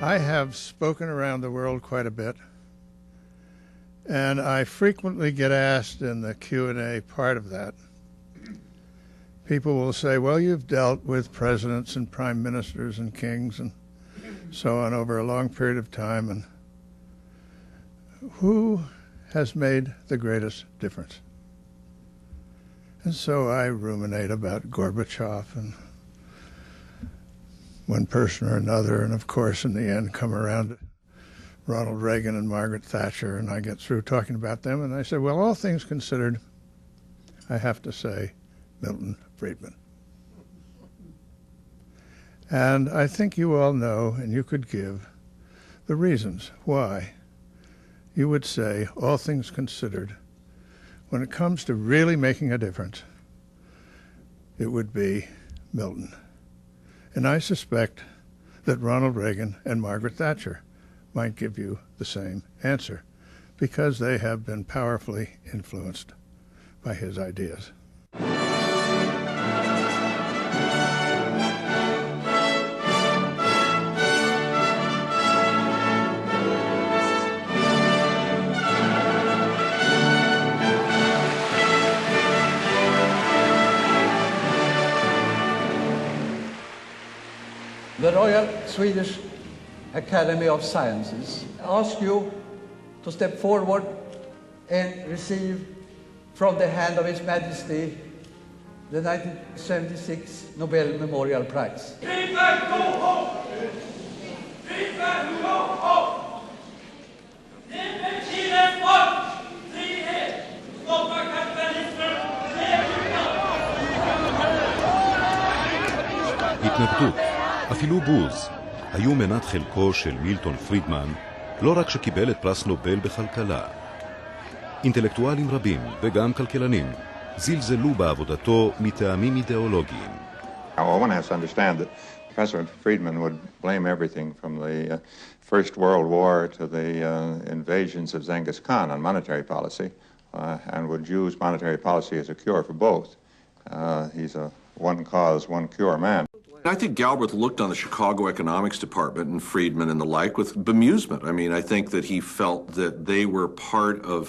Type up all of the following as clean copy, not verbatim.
I have spoken around the world quite a bit, and I frequently get asked in the Q&A part of that. People will say, well, you've dealt with presidents and prime ministers and kings and so on over a long period of time, and who has made the greatest difference? And so I ruminate about Gorbachev and one person or another, and of course in the end come around to Ronald Reagan and Margaret Thatcher, and I get through talking about them, and I say, well, all things considered, I have to say Milton Friedman. And I think you all know, and you could give the reasons why you would say, all things considered, when it comes to really making a difference, it would be Milton. And I suspect that Ronald Reagan and Margaret Thatcher might give you the same answer, because they have been powerfully influenced by his ideas. The Royal Swedish Academy of Sciences ask you to step forward and receive from the hand of His Majesty the 1976 Nobel Memorial Prize. התנגדות, אפילו בוז, היו מנת חלקו של מילטון פרידמן, לא רק שקיבל את פרס נובל בכלכלה. אינטלקטואלים רבים וגם כלכלנים זלזלו בעבודתו מטעמים אידיאולוגיים. One has to understand that President Friedman would blame everything from the First World War to the invasions of Genghis Khan on monetary policy, and would use monetary policy as a cure for both. He's a one cause, one cure man. I think Galbraith looked on the Chicago Economics Department and Friedman and the like with bemusement. I mean, I think that he felt that they were part of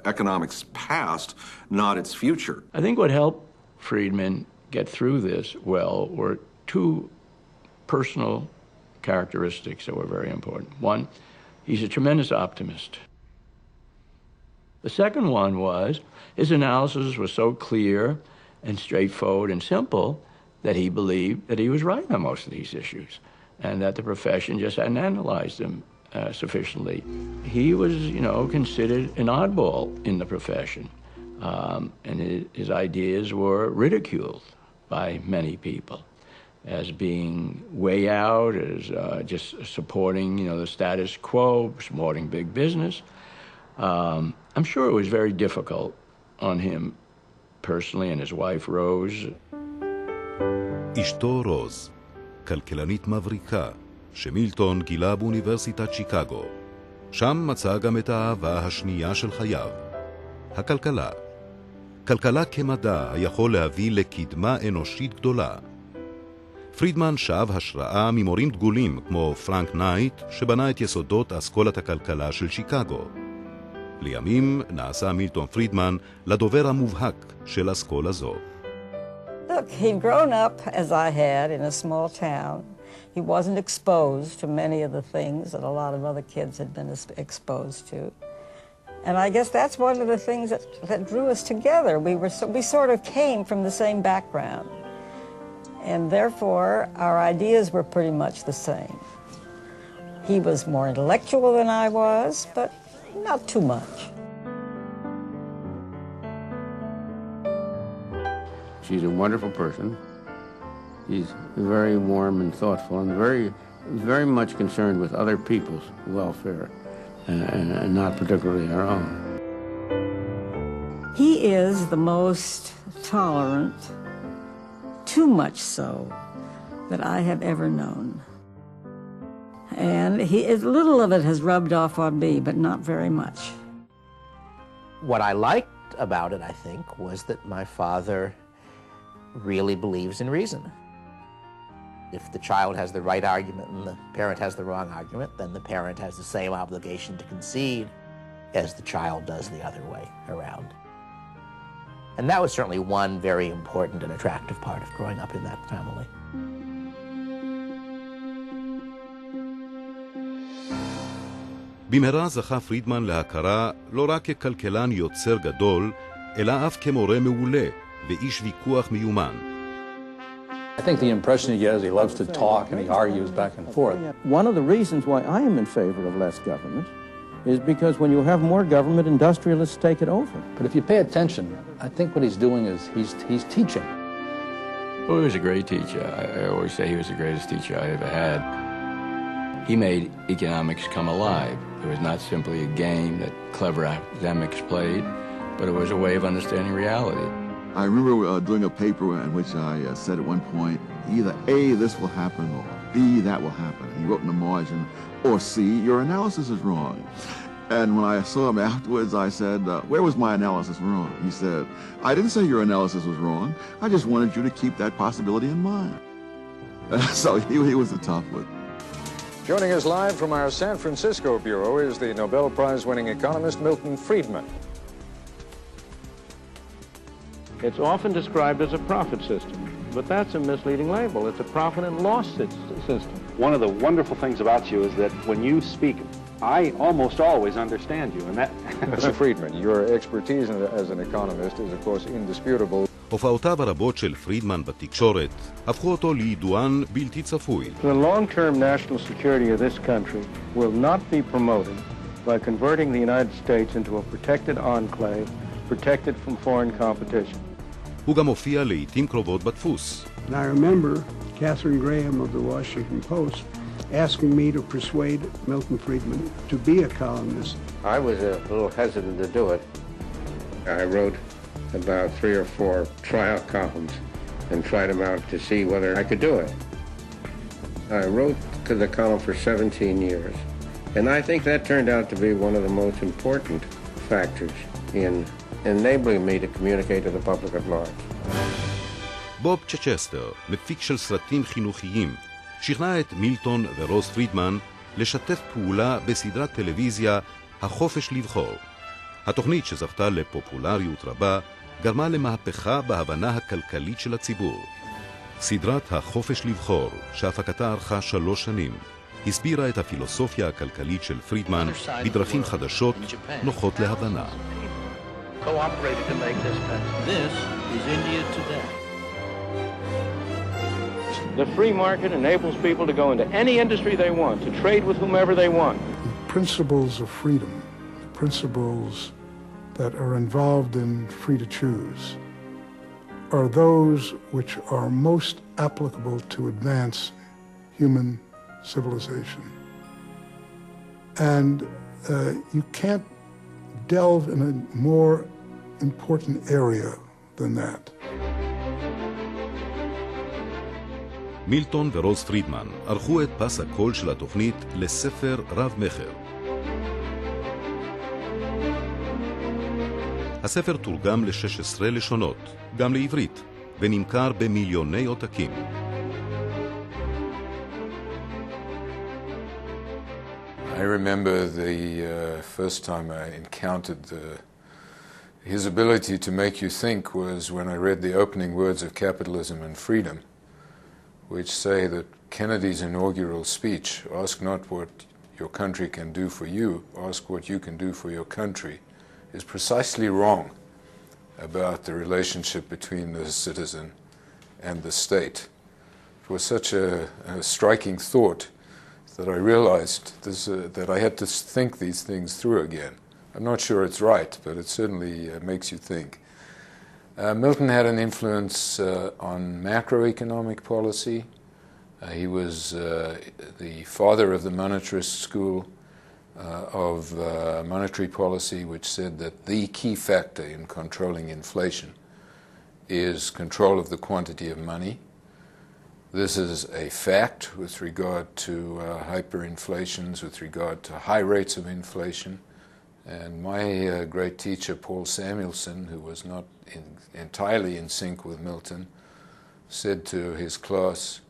economics' past, not its future. I think what helped Friedman get through this well were two personal characteristics that were very important. One, he's a tremendous optimist. The second one was his analysis was so clear and straightforward and simple that he believed that he was right on most of these issues and that the profession just hadn't analyzed them sufficiently. He was, considered an oddball in the profession, and his ideas were ridiculed by many people as being way out, as just supporting, the status quo, supporting big business. I'm sure it was very difficult on him personally and his wife Rose. אשתו רוז, כלכלנית מבריקה, שמילטון גילה באוניברסיטת שיקגו. שם מצא גם את האהבה השנייה של חייו, הכלכלה. כלכלה כמדע היכול להביא לקדמה אנושית גדולה. פרידמן שאב השראה ממורים דגולים כמו פרנק נייט, שבנה את יסודות אסכולת הכלכלה של שיקגו. לימים נעשה מילטון פרידמן לדובר המובהק של אסכולה זו. Look, he'd grown up, as I had, in a small town. He wasn't exposed to many of the things that a lot of other kids had been exposed to. And I guess that's one of the things that drew us together. We sort of came from the same background. And therefore, our ideas were pretty much the same. He was more intellectual than I was, but not too much. She's a wonderful person. She's very warm and thoughtful and very much concerned with other people's welfare and not particularly our own. He is the most tolerant, too much so, that I have ever known. And little of it has rubbed off on me, but not very much. What I liked about it, I think, was that my father really believes in reason. If the child has the right argument and the parent has the wrong argument, then the parent has the same obligation to concede as the child does the other way around. And that was certainly one very important and attractive part of growing up in that family. במהרה זכה פרידמן להכרה לא רק ככלכלן יוצר גדול, אלא אף כמורה מעולה ואיש ויכוח מיומן. I think the impression you get is he loves to talk and he argues back and forth. One of the reasons why I am in favor of less government is because when you have more government, industrialists take it over. But if you pay attention, I think what he's doing is he's teaching. Well, he was a great teacher. I always say he was the greatest teacher I ever had. He made economics come alive. It was not simply a game that clever academics played, but it was a way of understanding reality. I remember doing a paper in which I said at one point, either A, this will happen, or B, that will happen. He wrote in the margin, or C, your analysis is wrong. And when I saw him afterwards, I said, where was my analysis wrong? He said, I didn't say your analysis was wrong. I just wanted you to keep that possibility in mind. So he was a tough one. Joining us live from our San Francisco bureau is the Nobel Prize-winning economist Milton Friedman. It's often described as a profit system, but that's a misleading label. It's a profit and loss system. One of the wonderful things about you is that when you speak, I almost always understand you, and that... Mr. Friedman, your expertise as an economist is, of course, indisputable. הופעותיו הרבות של פרידמן בתקשורת הפכו אותו לידוען בלתי צפוי. The long-term national security of this country will not be promoted by converting the United States into a protected enclave, protected from foreign competition. הוא גם הופיע לעתים קרובות בדפוס. And I remember Catherine Graham of the Washington Post asking me to persuade Milton Friedman to be a columnist. I was a little hesitant to do it. I wrote about 3 or 4 trial columns and tried them out to see whether I could do it. I wrote to the column for 17 years, and I think that turned out to be one of the most important factors in enabling me to communicate to the public at large. בוב צ'צ'סטר, מפיק של סרטים חינוכיים, שכנע את מילטון ורוז פרידמן לשתף פעולה בסדרת טלוויזיה החופש לבחור. התוכנית שזכתה לפופולריות רבה גרמה למהפכה בהבנה הכלכלית של הציבור. סדרת החופש לבחור, שהפקתה ארכה 3 שנים, הסבירה את הפילוסופיה הכלכלית של פרידמן בדרכים חדשות נוחות להבנה. Cooperated to make this country. This is India today. The free market enables people to go into any industry they want, to trade with whomever they want. The principles of freedom, principles that are involved in free to choose, are those which are most applicable to advance human civilization. And you can't delve in a more important area than that. מילטון ורוז פרידמן ערכו את פס הקול של התוכנית לספר רב מחר. הספר תורגם ל-16 לשונות, גם לעברית, ונמכר במיליוני עותקים. I remember the first time I encountered his ability to make you think was when I read the opening words of Capitalism and Freedom, which say that Kennedy's inaugural speech, ask not what your country can do for you, ask what you can do for your country, is precisely wrong about the relationship between the citizen and the state. It was such a striking thought that I realized that I had to think these things through again. I'm not sure it's right, but it certainly makes you think. Milton had an influence on macroeconomic policy. He was the father of the monetarist school of monetary policy, which said that the key factor in controlling inflation is control of the quantity of money. This is a fact with regard to hyperinflations, with regard to high rates of inflation. And my great teacher, Paul Samuelson, who was not entirely in sync with Milton, said to his class,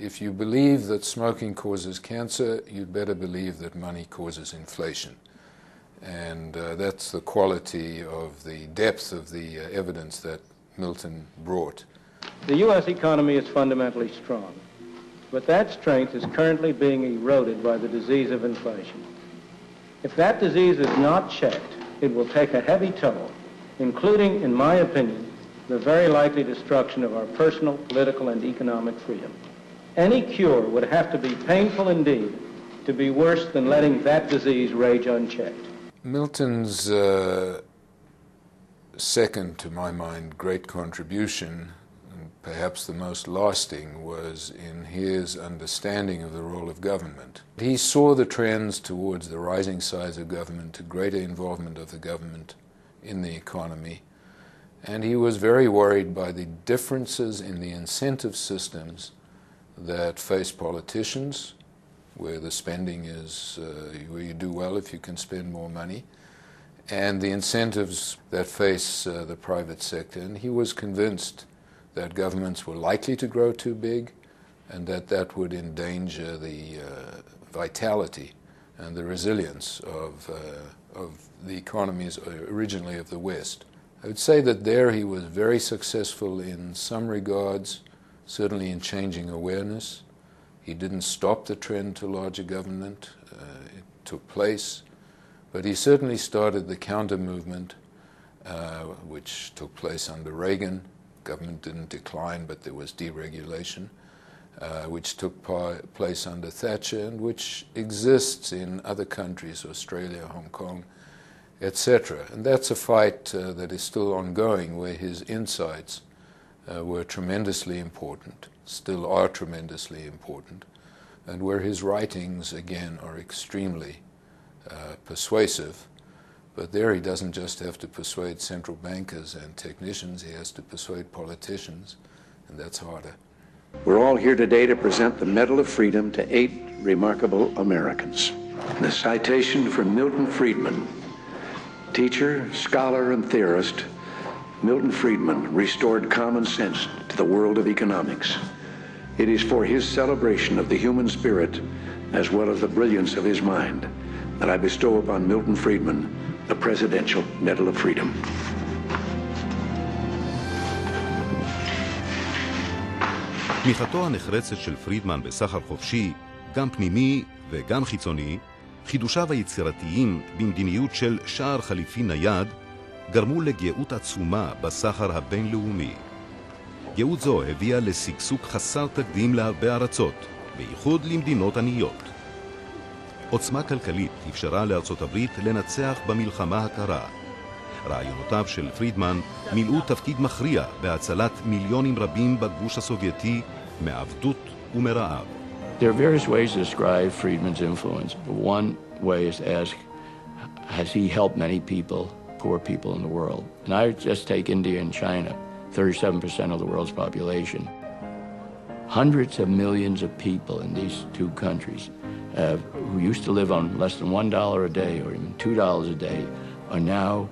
If you believe that smoking causes cancer, you'd better believe that money causes inflation. And that's the quality of the depth of the evidence that Milton brought. The U.S. economy is fundamentally strong, but that strength is currently being eroded by the disease of inflation. If that disease is not checked, it will take a heavy toll, including, in my opinion, the very likely destruction of our personal, political, and economic freedom. Any cure would have to be painful indeed to be worse than letting that disease rage unchecked. Milton's second, to my mind, great contribution, and perhaps the most lasting, was in his understanding of the role of government. He saw the trends towards the rising size of government, to greater involvement of the government in the economy, and he was very worried by the differences in the incentive systems that face politicians, where the spending is, where you do well if you can spend more money, and the incentives that face the private sector. And he was convinced that governments were likely to grow too big and that would endanger the vitality and the resilience of the economies originally of the West. I would say that there he was very successful in some regards, certainly in changing awareness. He didn't stop the trend to larger government. It took place. But he certainly started the counter-movement, which took place under Reagan. Government didn't decline, but there was deregulation, which took place under Thatcher, and which exists in other countries, Australia, Hong Kong, etc. And that's a fight that is still ongoing, where his insights were tremendously important, still are tremendously important, and where his writings, again, are extremely persuasive. But there he doesn't just have to persuade central bankers and technicians, he has to persuade politicians, and that's harder. We're all here today to present the Medal of Freedom to 8 remarkable Americans. The citation from Milton Friedman, teacher, scholar, and theorist. Milton Friedman restored common sense to the world of economics. It is for his celebration of the human spirit, as well as the brilliance of his mind, that I bestow upon Milton Friedman the Presidential Medal of Freedom. תמיכתו הנחרצת של פרידמן בסחר חופשי, גם פנימי וגם חיצוני, חידושיו היצירתיים במדיניות של שער חליפי נייד, גרמו לגאות עצומה בסחר הבינלאומי. גאות זו הביאה לשגשוג חסר תקדים להרבה ארצות, בייחוד למדינות עניות. עוצמה כלכלית אפשרה לארצות הברית לנצח במלחמה הקרה. רעיונותיו של פרידמן מילאו תפקיד מכריע בהצלת מיליונים רבים בגוש הסובייטי מעבדות ומרעב. There are various ways to describe Friedman's influence. One way is to ask, has he helped many people, poor people in the world? And I just take India and China, 37% of the world's population. Hundreds of millions of people in these two countries who used to live on less than $1 a day or even $2 a day are now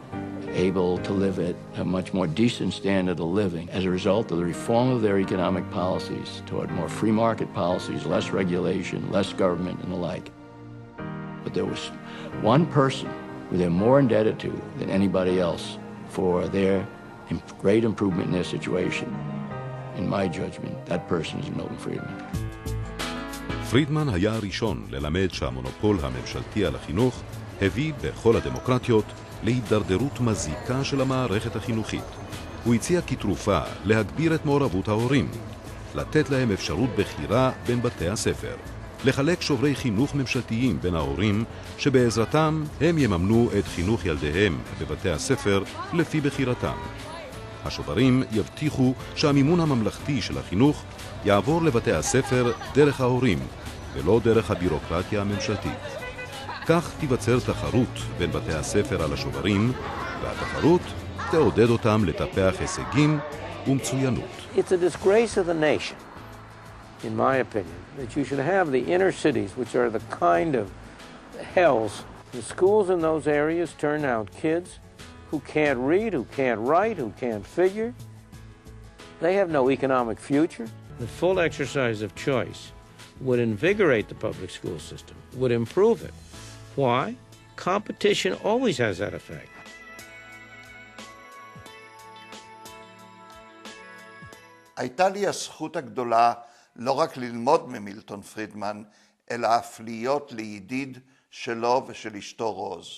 able to live at a much more decent standard of living as a result of the reform of their economic policies toward more free market policies, less regulation, less government, and the like. But there was one person who they're more indebted to than anybody else for their great improvement in their situation. In my judgment, that person is Milton Friedman. פרידמן היה הראשון ללמד שהמונופול הממשלתי על החינוך הביא בכל הדמוקרטיות להידרדרות מזיקה של המערכת החינוכית. הוא הציע כתרופה להגביר את מעורבות ההורים, לתת להם אפשרות בחירה בין בתי הספר, לחלק שוברי חינוך ממשלתיים בין ההורים שבעזרתם הם יממנו את חינוך ילדיהם בבתי הספר לפי בחירתם. השוברים יבטיחו שהמימון הממלכתי של החינוך יעבור לבתי הספר דרך ההורים ולא דרך הבירוקרטיה הממשלתית. כך תיווצר תחרות בין בתי הספר על השוברים, והתחרות תעודד אותם לטפח הישגים ומצוינות. It's a disgrace of the nation, in my opinion, that you should have the inner cities, which are the kind of hells. The schools in those areas turn out kids who can't read, who can't write, who can't figure. They have no economic future. The full exercise of choice would invigorate the public school system, would improve it. Why? Competition always has that effect. הייתה לי הזכות הגדולה לא רק ללמוד ממילטון פרידמן, אלא אף להיות לידיד שלו ושל אשתו רוז.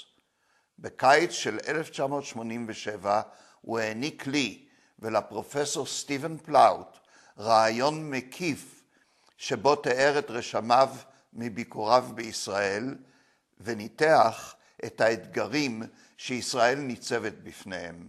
בקיץ של 1987 הוא העניק לי ולפרופסור סטיבן פלאוט רעיון מקיף שבו תיאר את רשמיו מביקוריו בישראל וניתח את האתגרים שישראל ניצבת בפניהם.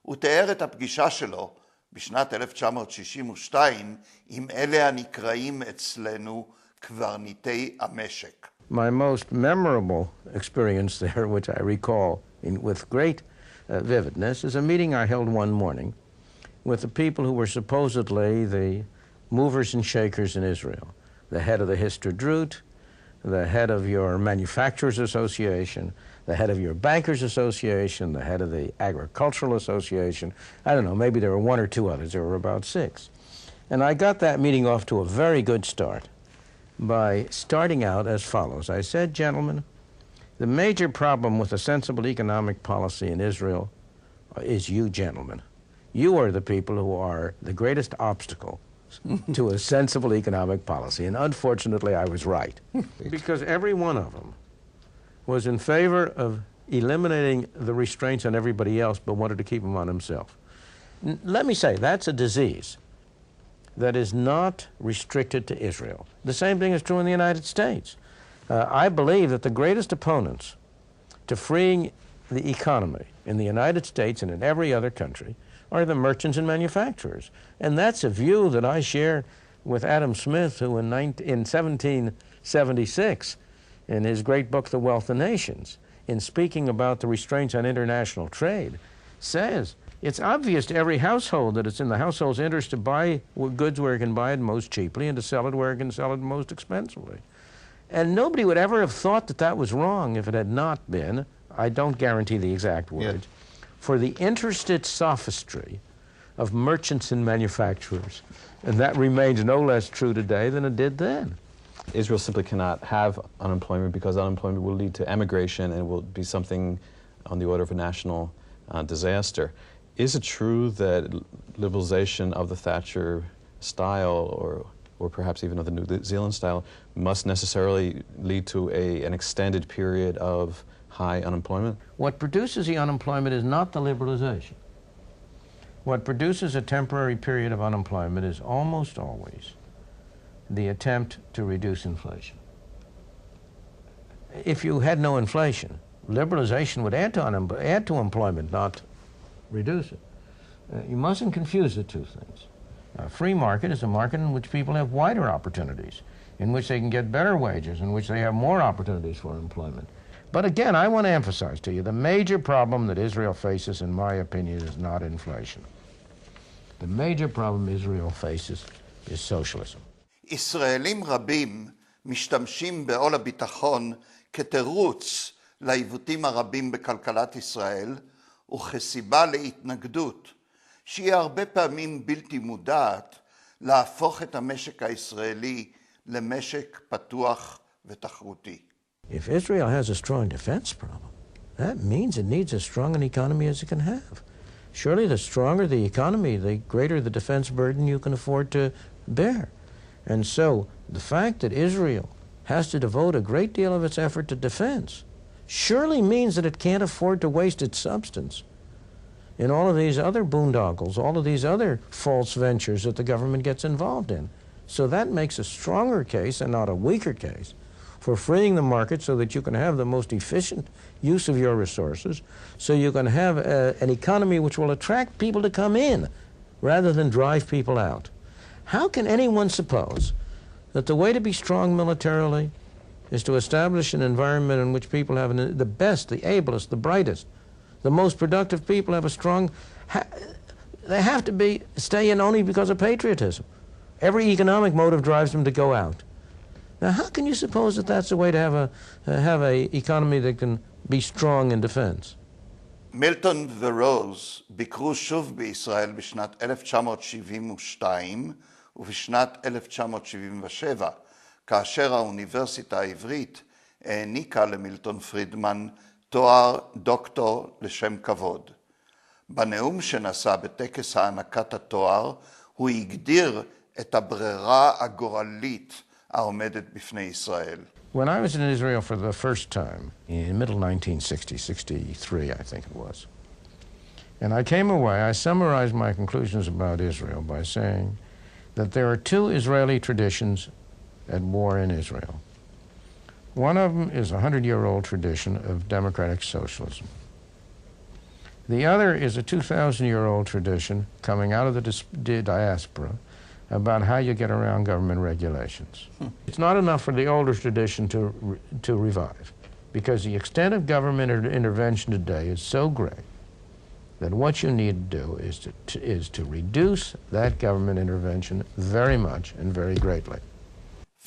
הוא תיאר את הפגישה שלו בשנת 1962 עם אלה הנקראים אצלנו קברניטי המשק. My most memorable experience there, which I recall with great vividness, is a meeting I held one morning with the people who were supposedly the movers and shakers in Israel. The head of the Histadrut, the head of your Manufacturers Association, the head of your Bankers Association, the head of the Agricultural Association. I don't know, maybe there were one or two others. There were about 6. And I got that meeting off to a very good start by starting out as follows. I said, gentlemen, the major problem with a sensible economic policy in Israel is you gentlemen. You are the people who are the greatest obstacle to a sensible economic policy. And unfortunately, I was right. Because every one of them was in favor of eliminating the restraints on everybody else, but wanted to keep them on himself. Let me say, that's a disease that is not restricted to Israel. The same thing is true in the United States. I believe that the greatest opponents to freeing the economy in the United States and in every other country are the merchants and manufacturers. And that's a view that I share with Adam Smith, who in 1776, in his great book, The Wealth of Nations, in speaking about the restraints on international trade, says it's obvious to every household that it's in the household's interest to buy goods where it can buy it most cheaply and to sell it where it can sell it most expensively. And nobody would ever have thought that that was wrong if it had not been, I don't guarantee the exact words, for the interested sophistry of merchants and manufacturers. And that remains no less true today than it did then. Israel simply cannot have unemployment because unemployment will lead to emigration and will be something on the order of a national disaster. Is it true that liberalization of the Thatcher style or perhaps even of the New Zealand style must necessarily lead to an extended period of high unemployment? What produces the unemployment is not the liberalization. What produces a temporary period of unemployment is almost always the attempt to reduce inflation. If you had no inflation, liberalization would add to employment, not reduce it. You mustn't confuse the two things. A free market is a market in which people have wider opportunities, in which they can get better wages, in which they have more opportunities for employment. But again, I want to emphasize to you, the major problem that Israel faces, in my opinion, is not inflation. The major problem Israel faces is socialism. ישראלים רבים משתמשים בעול הביטחון כתירוץ לעיוותים הרבים בכלכלת ישראל וכסיבה להתנגדות שהיא הרבה פעמים בלתי מודעת להפוך את המשק הישראלי למשק פתוח ותחרותי. If Israel has a strong defense problem, that means it needs as strong an economy as it can have. Surely the stronger the economy, the greater the defense burden you can afford to bear. And so the fact that Israel has to devote a great deal of its effort to defense surely means that it can't afford to waste its substance in all of these other boondoggles, all of these other false ventures that the government gets involved in. So that makes a stronger case and not a weaker case for freeing the market so that you can have the most efficient use of your resources, so you can have an economy which will attract people to come in rather than drive people out. How can anyone suppose that the way to be strong militarily is to establish an environment in which people have the best, the ablest, the brightest, the most productive people have a strong... They have to stay in only because of patriotism. Every economic motive drives them to go out. Now, how can you suppose that that's the way to have a economy that can be strong in defense? מילטון ורוז ביקרו שוב בישראל בשנת 1972, ובשנת 1977, כאשר האוניברסיטה העברית העניקה למילטון פרידמן תואר דוקטור לשם כבוד. בנאום שנשא בטקס הענקת התואר, הוא הגדיר את הברירה הגורלית העומדת בפני ישראל. When I was in Israel for the first time, in middle 1960, 63 I think it was, and I came away, I summarized my conclusions about Israel by saying that there are two Israeli traditions at war in Israel. One of them is a 100-year-old tradition of democratic socialism. The other is a 2,000-year-old tradition coming out of the diaspora about how you get around government regulations. It's not enough for the older tradition to revive, because the extent of government intervention today is so great that what you need to do is to reduce that government intervention very much and very greatly.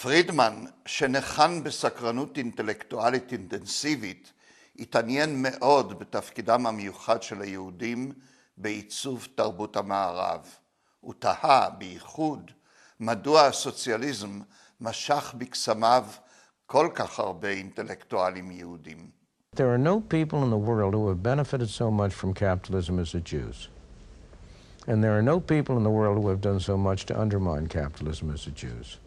פרידמן, שנחן בסקרנות אינטלקטואלית אינטנסיבית, התעניין מאוד בתפקידם המיוחד של היהודים בעיצוב תרבות המערב. הוא תהה בייחוד מדוע הסוציאליזם משך בקסמיו כל כך הרבה אינטלקטואלים יהודים. There are no people in the world who have benefited so much from capitalism as the Jews. And there are no people in the world who have done so much to undermine capitalism as the Jews.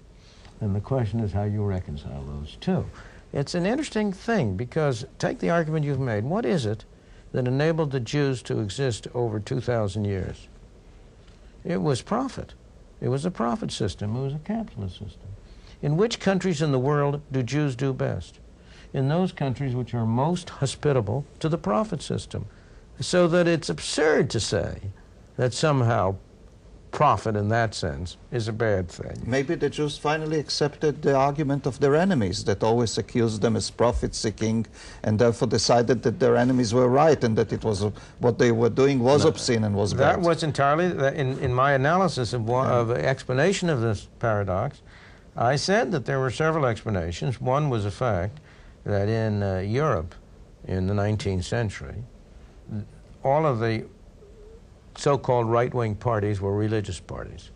And the question is how you reconcile those two. It's an interesting thing because take the argument you've made. What is it that enabled the Jews to exist over 2,000 years? It was profit. It was a profit system. It was a capitalist system. In which countries in the world do Jews do best? In those countries which are most hospitable to the profit system. So that it's absurd to say that somehow profit in that sense is a bad thing. Maybe the Jews finally accepted the argument of their enemies that always accused them as profit-seeking and therefore decided that their enemies were right and that it was what they were doing was obscene and was bad. That was entirely, in my analysis of explanation of this paradox, I said that there were several explanations. One was the fact that in Europe in the 19th century, all of the so-called right-wing parties were religious parties.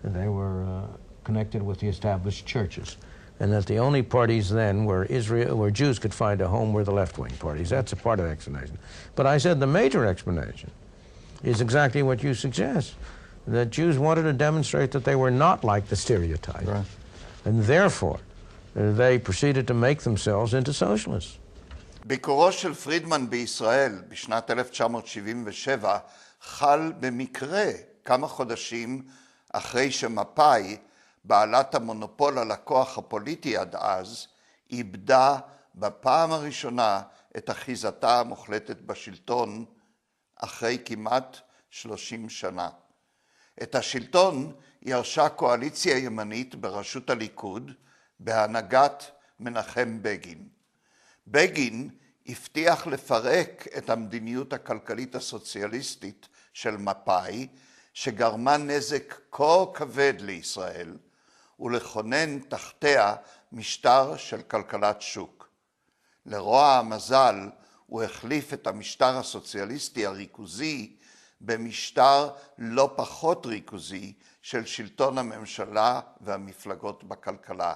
And they were connected with the established churches. And that the only parties then where Jews could find a home were the left-wing parties. That's a part of the explanation. But I said the major explanation is exactly what you suggest, that Jews wanted to demonstrate that they were not like the stereotype. Right. And therefore, they proceeded to make themselves into socialists. ביקורו של פרידמן בישראל בשנת 1977 חל במקרה כמה חודשים אחרי שמפא"י, בעלת המונופול על הכוח הפוליטי עד אז, איבדה בפעם הראשונה את אחיזתה המוחלטת בשלטון אחרי כמעט 30 שנה. את השלטון ירשה קואליציה ימנית בראשות הליכוד בהנהגת מנחם בגין. בגין הבטיח לפרק את המדיניות הכלכלית הסוציאליסטית של מפא"י, שגרמה נזק כה כבד לישראל, ולכונן תחתיה משטר של כלכלת שוק. לרוע המזל, הוא החליף את המשטר הסוציאליסטי הריכוזי במשטר לא פחות ריכוזי של שלטון הממשלה והמפלגות בכלכלה.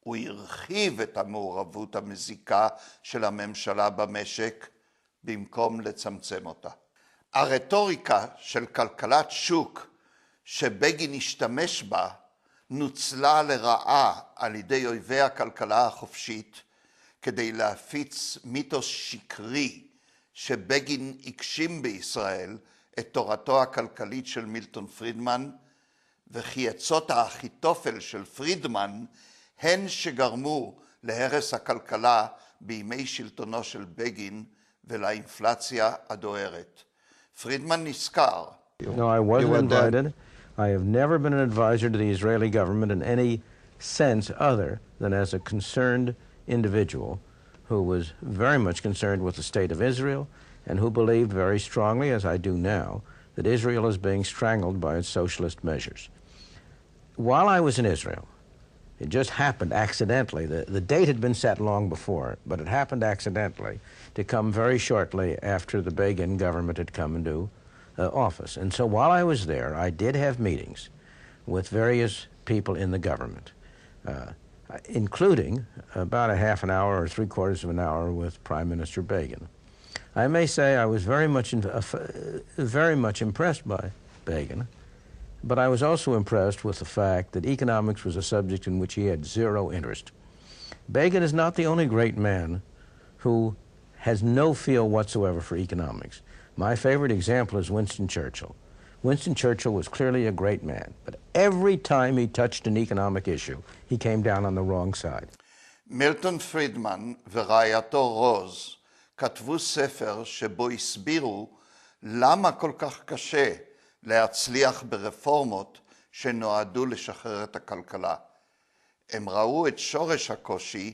הוא הרחיב את המעורבות המזיקה של הממשלה במשק במקום לצמצם אותה. הרטוריקה של כלכלת שוק שבגין השתמש בה נוצלה לרעה על ידי אויבי הכלכלה החופשית כדי להפיץ מיתוס שקרי שבגין הגשים בישראל את תורתו הכלכלית של מילטון פרידמן, וכי עצות האחיתופל של פרידמן הן שגרמו להרס הכלכלה בימי שלטונו של בגין ולאינפלציה הדוהרת. פרידמן נזכר. No, I wasn't invited. I have never been an advisor to the Israeli government in any sense other than as a concerned individual who was very much concerned with the state of Israel and who believed very strongly, as I do now, that Israel is being strangled by its socialist measures. While I was in Israel, it just happened accidentally. The date had been set long before, but it happened accidentally to come very shortly after the Begin government had come into office. And so while I was there, I did have meetings with various people in the government, including about a half an hour or 3/4 of an hour with Prime Minister Begin. I may say I was very much impressed by Begin, but I was also impressed with the fact that economics was a subject in which he had zero interest. Begin is not the only great man who has no feel whatsoever for economics. My favorite example is Winston Churchill. Winston Churchill was clearly a great man, but every time he touched an economic issue, he came down on the wrong side. מילטון פרידמן ורעייתו רוז כתבו ספר שבו הסבירו למה כל כך קשה להצליח ברפורמות שנועדו לשחרר את הכלכלה. הם ראו את שורש הקושי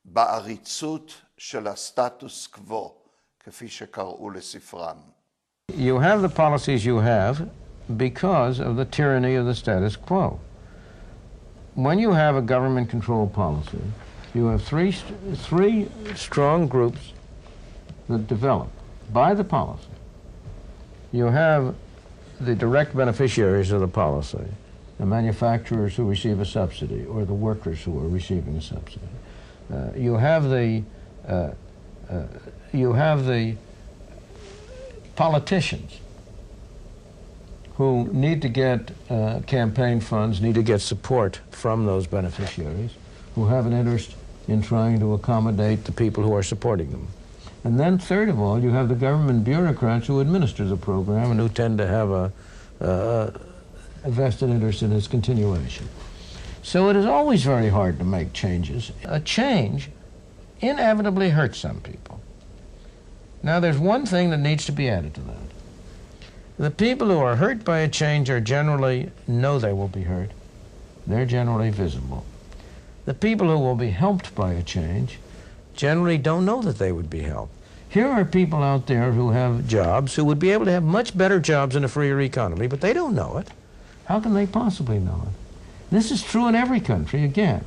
בעריצות של הסטטוס קוו, כפי שקראו לספרם. You have the policies you have because of the tyranny of the status quo. When you have a government-controlled policy, you have three strong groups that develop by the policy. You have the direct beneficiaries of the policy, the manufacturers who receive a subsidy or the workers who are receiving a subsidy. You have the politicians who need to get campaign funds, need to get support from those beneficiaries, who have an interest in trying to accommodate the people who are supporting them. And then, third of all, you have the government bureaucrats who administer the program and who tend to have a vested interest in its continuation. So it is always very hard to make changes. A change inevitably hurts some people. Now, there's one thing that needs to be added to that. The people who are hurt by a change are generally know they will be hurt. They're generally visible. The people who will be helped by a change generally don't know that they would be helped. Here are people out there who have jobs, who would be able to have much better jobs in a freer economy, but they don't know it. How can they possibly know it? This is true in every country, again.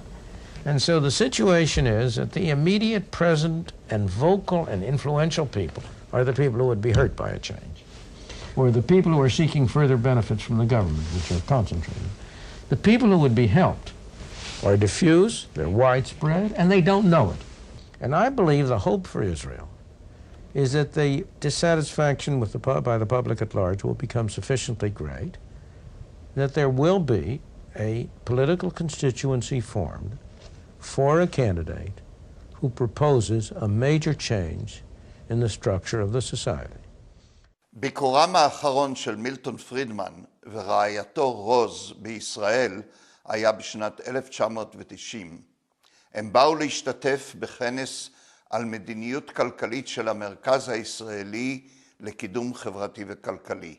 And so the situation is that the immediate, present, and vocal and influential people are the people who would be hurt by a change, or the people who are seeking further benefits from the government, which are concentrated. The people who would be helped are diffuse, they're widespread, and they don't know it. And I believe the hope for Israel is that the dissatisfaction with by the public at large will become sufficiently great that there will be a political constituency formed for a candidate who proposes a major change in the structure of the society. ביקורם האחרון של מילטון פרידמן ורעייתו רוז בישראל היה בשנת 1990. הם באו להשתתף בכנס על מדיניות כלכלית של המרכז הישראלי לקידום חברתי וכלכלי.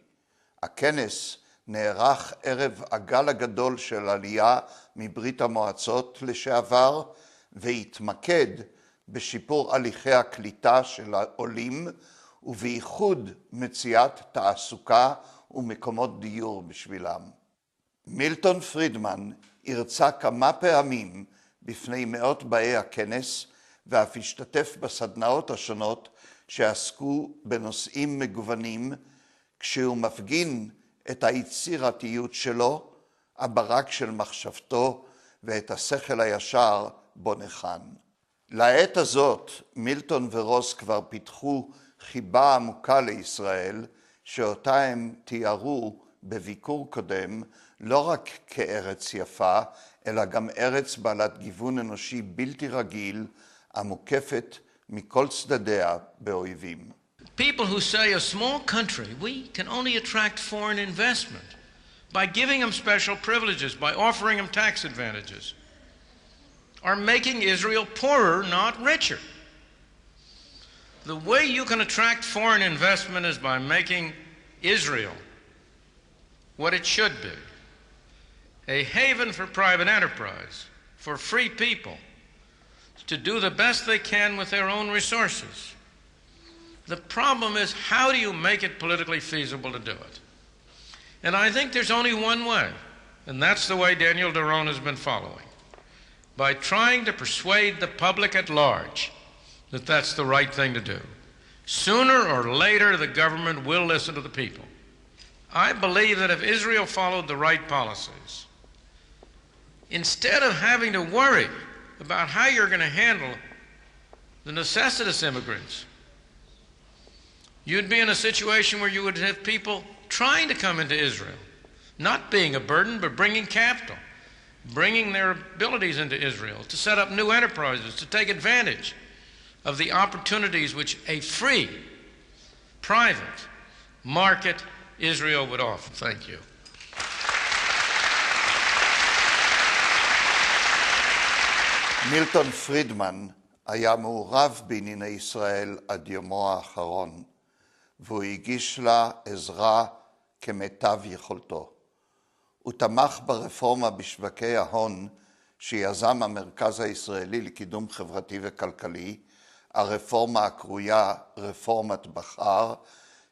הכנס נערך ערב הגל הגדול של עלייה מברית המועצות לשעבר, והתמקד בשיפור הליכי הקליטה של העולים, ובייחוד מציאת תעסוקה ומקומות דיור בשבילם. מילטון פרידמן הרצה כמה פעמים בפני מאות באי הכנס, ואף השתתף בסדנאות השונות שעסקו בנושאים מגוונים, כשהוא מפגין את היצירתיות שלו, הברק של מחשבתו ואת השכל הישר בו נחן. לעת הזאת מילטון ורוז כבר פיתחו חיבה עמוקה לישראל, שאותה הם תיארו בביקור קודם לא רק כארץ יפה, אלא גם ארץ בעלת גיוון אנושי בלתי רגיל, המוקפת מכל צדדיה באויבים. People who say a small country, we can only attract foreign investment by giving them special privileges, by offering them tax advantages, are making Israel poorer, not richer. The way you can attract foreign investment is by making Israel what it should be, a haven for private enterprise, for free people to do the best they can with their own resources. The problem is, how do you make it politically feasible to do it? And I think there's only one way, and that's the way Daniel Dורון has been following, by trying to persuade the public at large that that's the right thing to do. Sooner or later, the government will listen to the people. I believe that if Israel followed the right policies, instead of having to worry about how you're going to handle the necessitous immigrants, you'd be in a situation where you would have people trying to come into Israel, not being a burden, but bringing capital, bringing their abilities into Israel, to set up new enterprises, to take advantage of the opportunities which a free, private market Israel would offer. Thank you. מילטון פרידמן היה מעורב בענייני ישראל עד יומו האחרון, והוא הגיש לה עזרה כמיטב יכולתו. הוא תמך ברפורמה בשווקי ההון שיזם המרכז הישראלי לקידום חברתי וכלכלי, הרפורמה הקרויה רפורמת בכר,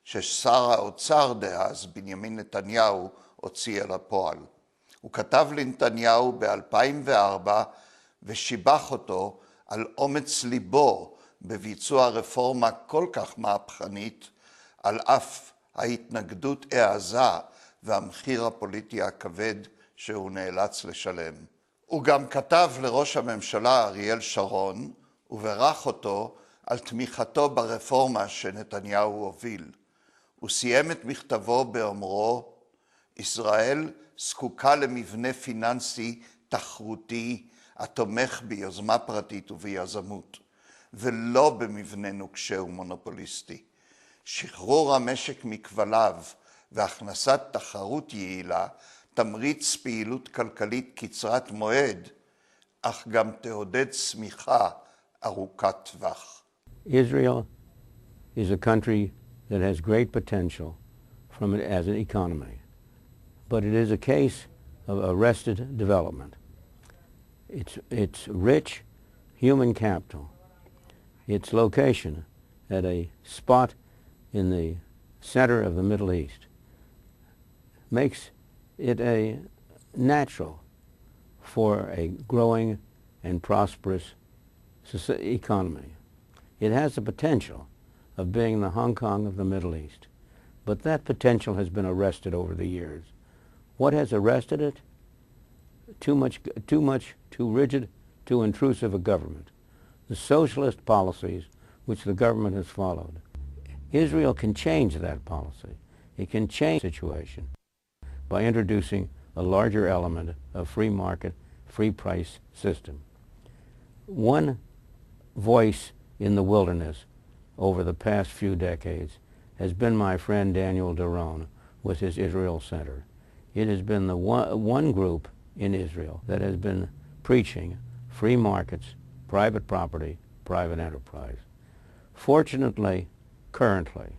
ששר האוצר דאז בנימין נתניהו הוציא אל הפועל. הוא כתב לנתניהו ב-2004 ושיבח אותו על אומץ ליבו בביצוע רפורמה כל כך מהפכנית, על אף ההתנגדות העזה והמחיר הפוליטי הכבד שהוא נאלץ לשלם. הוא גם כתב לראש הממשלה אריאל שרון וברך אותו על תמיכתו ברפורמה שנתניהו הוביל. הוא סיים את מכתבו באומרו, ישראל זקוקה למבנה פיננסי תחרותי התומך ביוזמה פרטית וביזמות, ולא במבנה נוקשה ומונופוליסטי. שחרור המשק מכבליו והכנסת תחרות יעילה תמריץ פעילות כלכלית קצרת מועד, אך גם תעודד צמיחה ארוכת טווח. Israel is a country that has great potential as an economy, but it is a case of arrested development. It's rich human capital. Its location at a spot in the center of the Middle East makes it a natural for a growing and prosperous economy. It has the potential of being the Hong Kong of the Middle East, but that potential has been arrested over the years. What has arrested it? Too rigid, too intrusive a government. The socialist policies which the government has followed. Israel can change that policy. It can change the situation by introducing a larger element of free market, free price system. One voice in the wilderness over the past few decades has been my friend Daniel Dורון with his Israel Center. It has been the one group in Israel that has been preaching free markets, private property, private enterprise. Fortunately, currently,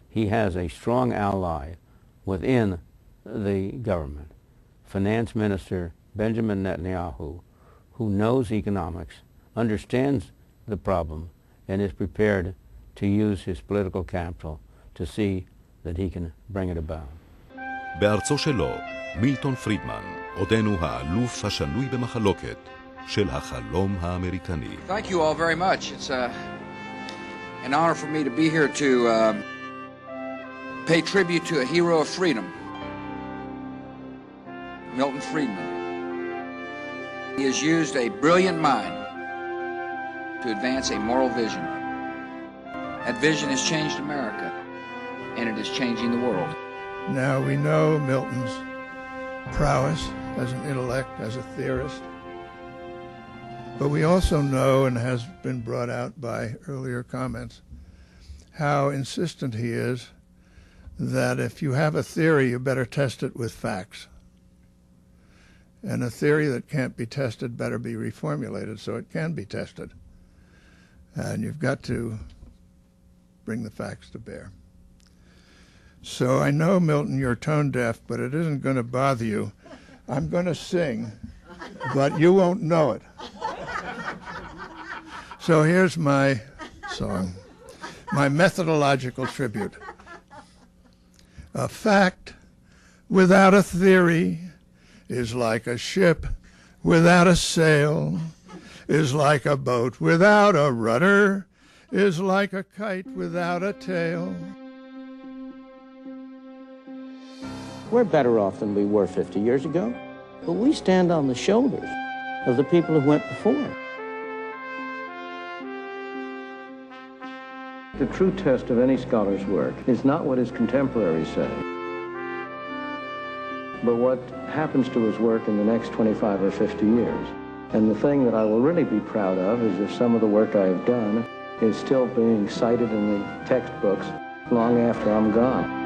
he has a strong ally within the government, Finance Minister Benjamin Netanyahu, who knows economics, understands the problem, and is prepared to use his political capital to see that he can bring it about. בארצו שלו, מילטון פרידמן, עודנו האלוף השנוי במחלוקת של החלום האמריקני. Thank you all very much. It's an honor for me to be here to pay tribute to a hero of freedom, Milton Friedman. He has used a brilliant mind to advance a moral vision. That vision has changed America, and it is changing the world. Now we know Milton's prowess as an intellect, as a theorist, but we also know, and has been brought out by earlier comments, how insistent he is that if you have a theory, you better test it with facts. And a theory that can't be tested better be reformulated so it can be tested. And you've got to bring the facts to bear. So I know, Milton, you're tone deaf, but it isn't going to bother you. I'm going to sing, but you won't know it. So here's my song, my methodological tribute. A fact without a theory is like a ship without a sail, is like a boat without a rudder, is like a kite without a tail. We're better off than we were 50 years ago, but we stand on the shoulders of the people who went before. The true test of any scholar's work is not what his contemporaries say, but what happens to his work in the next 25 or 50 years. And the thing that I will really be proud of is if some of the work I have done is still being cited in the textbooks long after I'm gone.